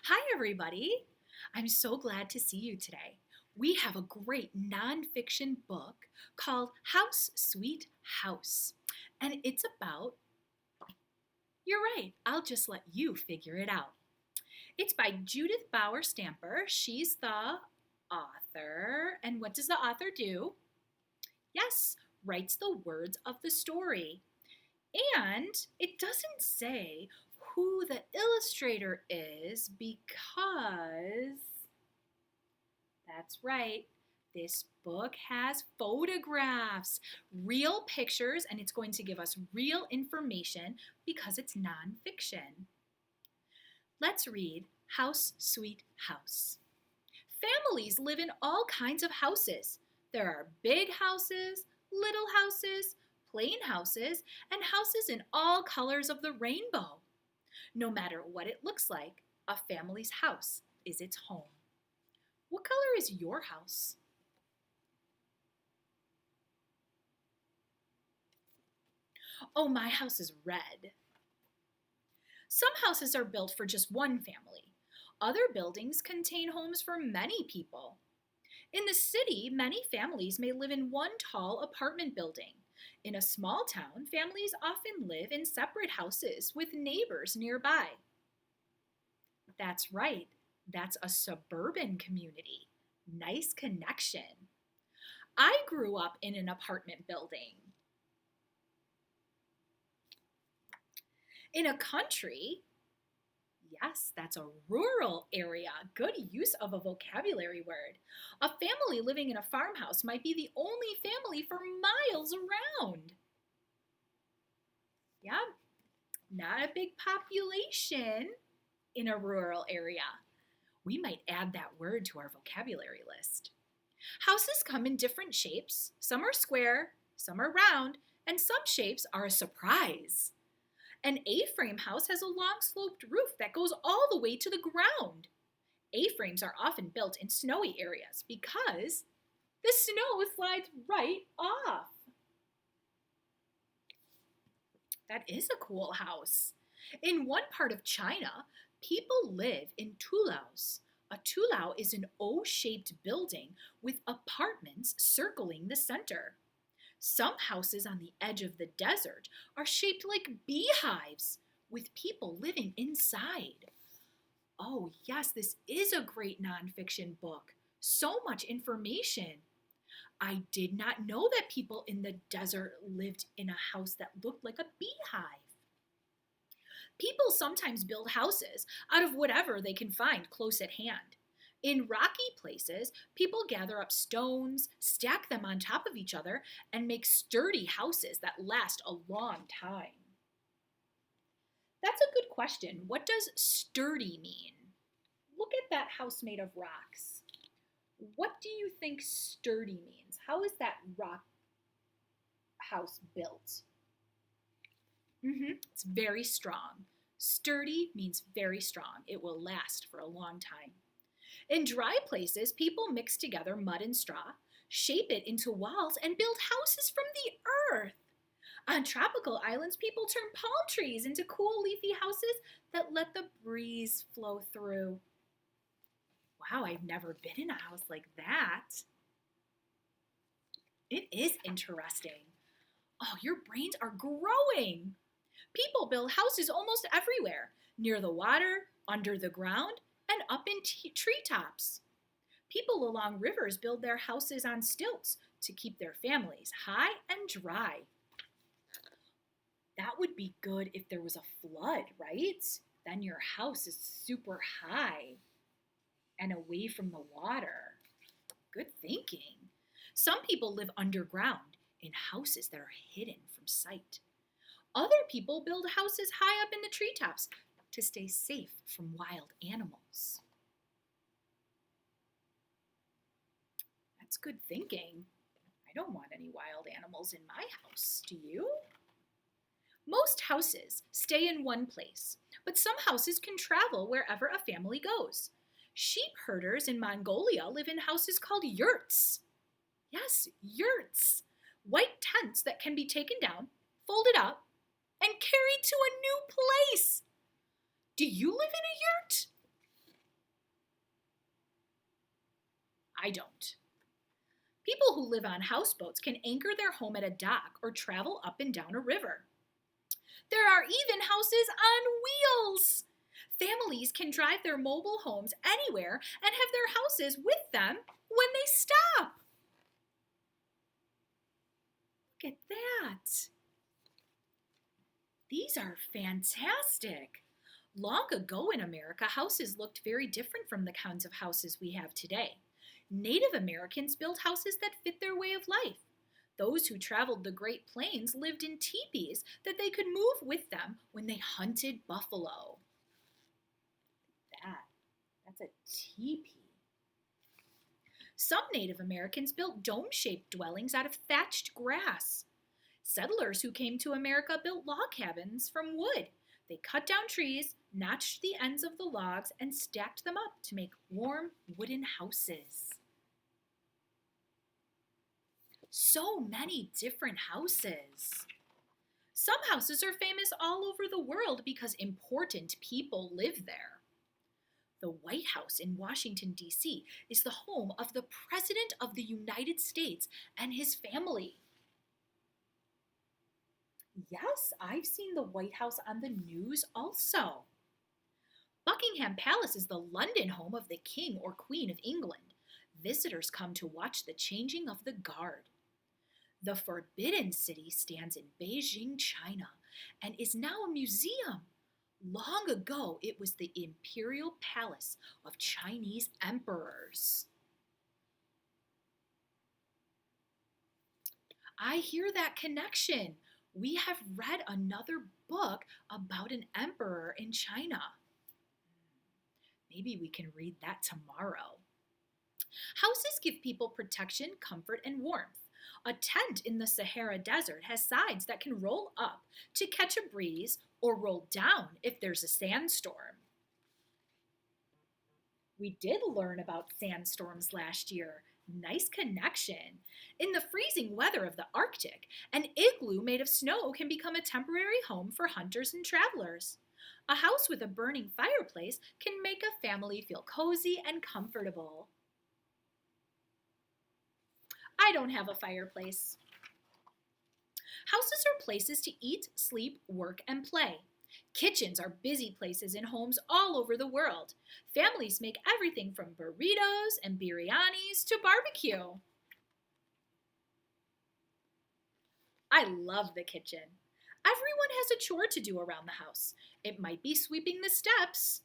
Hi, everybody. I'm so glad to see you today. We have a great nonfiction book called House, Sweet House. And it's about, you're right, I'll just let you figure it out. It's by Judith Bauer Stamper. She's the author. And what does the author do? Yes, writes the words of the story. And it doesn't say who the illustrator is because that's right. This book has photographs, real pictures, and it's going to give us real information because it's nonfiction. Let's read House, Sweet House. Families live in all kinds of houses. There are big houses, little houses, plain houses, and houses in all colors of the rainbow. No matter what it looks like, a family's house is its home. What color is your house? Oh, my house is red. Some houses are built for just one family. Other buildings contain homes for many people. In the city, many families may live in one tall apartment building. In a small town, families often live in separate houses with neighbors nearby. That's right, that's a suburban community. Nice connection. I grew up in an apartment building. In a country, yes, that's a rural area. Good use of a vocabulary word. A family living in a farmhouse might be the only family for miles around. Yeah, not a big population in a rural area. We might add that word to our vocabulary list. Houses come in different shapes. Some are square, some are round, and some shapes are a surprise. An A-frame house has a long sloped roof that goes all the way to the ground. A-frames are often built in snowy areas because the snow slides right off. That is a cool house. In one part of China, people live in tulaos. A tulao is an O-shaped building with apartments circling the center. Some houses on the edge of the desert are shaped like beehives with people living inside. Oh, yes, this is a great nonfiction book. So much information. I did not know that people in the desert lived in a house that looked like a beehive. People sometimes build houses out of whatever they can find close at hand. In rocky places, people gather up stones, stack them on top of each other, and make sturdy houses that last a long time. That's a good question. What does sturdy mean? Look at that house made of rocks. What do you think sturdy means? How is that rock house built? It's very strong. Sturdy means very strong. It will last for a long time. In dry places, people mix together mud and straw, shape it into walls, and build houses from the earth. On tropical islands, people turn palm trees into cool leafy houses that let the breeze flow through. Wow, I've never been in a house like that. It is interesting. Oh, your brains are growing. People build houses almost everywhere, near the water, under the ground, and up in treetops. People along rivers build their houses on stilts to keep their families high and dry. That would be good if there was a flood, right? Then your house is super high and away from the water. Good thinking. Some people live underground in houses that are hidden from sight. Other people build houses high up in the treetops to stay safe from wild animals. That's good thinking. I don't want any wild animals in my house, do you? Most houses stay in one place, but some houses can travel wherever a family goes. Sheep herders in Mongolia live in houses called yurts. Yes, yurts. White tents that can be taken down, folded up, and carried to a new place. Do you live in a yurt? I don't. People who live on houseboats can anchor their home at a dock or travel up and down a river. There are even houses on wheels. Families can drive their mobile homes anywhere and have their houses with them when they stop. Look at that. These are fantastic. Long ago in America, houses looked very different from the kinds of houses we have today. Native Americans built houses that fit their way of life. Those who traveled the Great Plains lived in teepees that they could move with them when they hunted buffalo. That's a teepee. Some Native Americans built dome-shaped dwellings out of thatched grass. Settlers who came to America built log cabins from wood. They cut down trees, notched the ends of the logs, and stacked them up to make warm wooden houses. So many different houses. Some houses are famous all over the world because important people live there. The White House in Washington, D.C. is the home of the President of the United States and his family. Yes, I've seen the White House on the news also. Buckingham Palace is the London home of the King or Queen of England. Visitors come to watch the changing of the guard. The Forbidden City stands in Beijing, China, and is now a museum. Long ago, it was the imperial palace of Chinese emperors. I hear that connection. We have read another book about an emperor in China. Maybe we can read that tomorrow. Houses give people protection, comfort, and warmth. A tent in the Sahara Desert has sides that can roll up to catch a breeze or roll down if there's a sandstorm. We did learn about sandstorms last year. Nice connection. In the freezing weather of the Arctic, an igloo made of snow can become a temporary home for hunters and travelers. A house with a burning fireplace can make a family feel cozy and comfortable. I don't have a fireplace. Houses are places to eat, sleep, work, and play. Kitchens are busy places in homes all over the world. Families make everything from burritos and biryanis to barbecue. I love the kitchen. Everyone has a chore to do around the house. It might be sweeping the steps.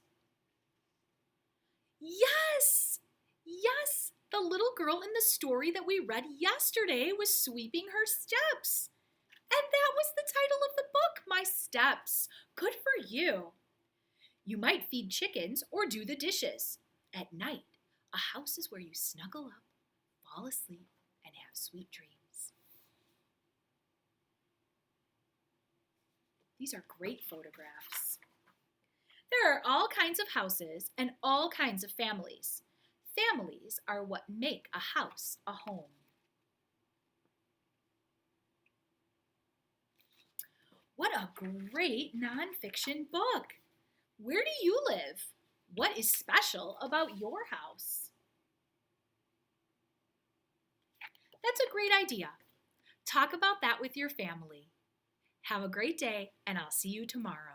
Yes! Yes! The little girl in the story that we read yesterday was sweeping her steps. And that was the title of the book, My Steps. Good for you. You might feed chickens or do the dishes. At night, a house is where you snuggle up, fall asleep, and have sweet dreams. These are great photographs. There are all kinds of houses and all kinds of families. Families are what make a house a home. What a great nonfiction book! Where do you live? What is special about your house? That's a great idea. Talk about that with your family. Have a great day, and I'll see you tomorrow.